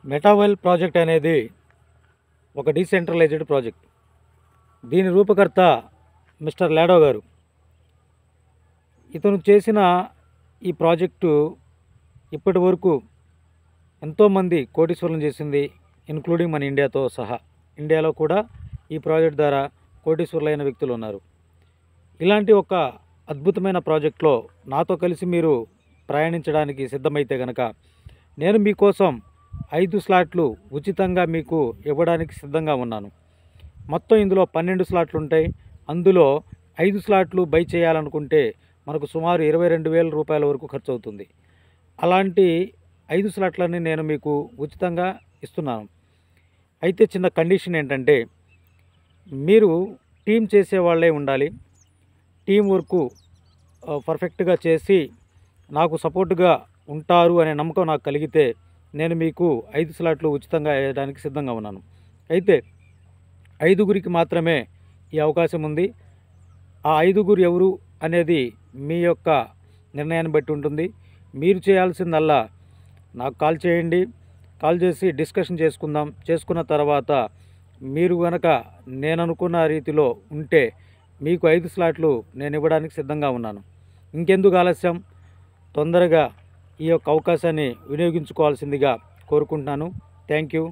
మెటావెల్ project అనేది ఒక decentralised project. దీని రూపకర్త మిస్టర్ లాడో గారు. ఇతను చేసిన ఈ ప్రాజెక్టు ఇప్పటి వరకు ఎంతోమంది కోటీశ్వరులను చేసింది, ఇన్క్లూడింగ్ మన ఇండియాతో సహా. ఇండియాలో కూడా ఈ ప్రాజెక్ట్ ద్వారా కోటీశ్వరులైన వ్యక్తులు ఉన్నారు. ఇలాంటి ఒక అద్భుతమైన ప్రాజెక్ట్లో నాతో కలిసి మీరు ప్రయాణించడానికి సిద్ధమైతే కనుక నేను మీకోసం 5 స్లాట్లు ఉచితంగా మీకు ఇవ్వడానికి సిద్ధంగా ఉన్నాను. మొత్తం ఇందులో 12 స్లాట్లు ఉంటాయి. అందులో 5 స్లాట్లు బై చేయాలనుకుంటే మనకు సుమారు 22,000 రూపాయల వరకు ఖర్చు అవుతుంది. అలాంటి 5 స్లాట్లని నేను మీకు ఉచితంగా ఇస్తున్నాను. అయితే చిన్న కండిషన్ ఏంటంటే, మీరు టీం చేసేవాళ్ళే ఉండాలి. టీం వర్క్ పర్ఫెక్ట్గా చేసి నాకు సపోర్టుగా ఉంటారు అనే నమ్మకం నాకు కలిగితే నేను మీకు 5 స్లాట్లు ఉచితంగా వేయడానికి సిద్ధంగా ఉన్నాను. అయితే 5గురికి మాత్రమే ఈ అవకాశం ఉంది. ఆ 5గురు ఎవరు అనేది మీ యొక్క నిర్ణయాన్ని బట్టి ఉంటుంది. మీరు చేయాల్సిందల్లా నాకు కాల్ చేయండి. కాల్ చేసి డిస్కషన్ చేసుకుందాం. చేసుకున్న తర్వాత మీరు కనుక నేను అనుకున్న రీతిలో ఉంటే మీకు 5 స్లాట్లు నేను ఇవ్వడానికి సిద్ధంగా ఉన్నాను. ఇంకెందుకు ఆలస్యం, తొందరగా ఈ యొక్క అవకాశాన్ని వినియోగించుకోవాల్సిందిగా కోరుకుంటున్నాను. Thank you.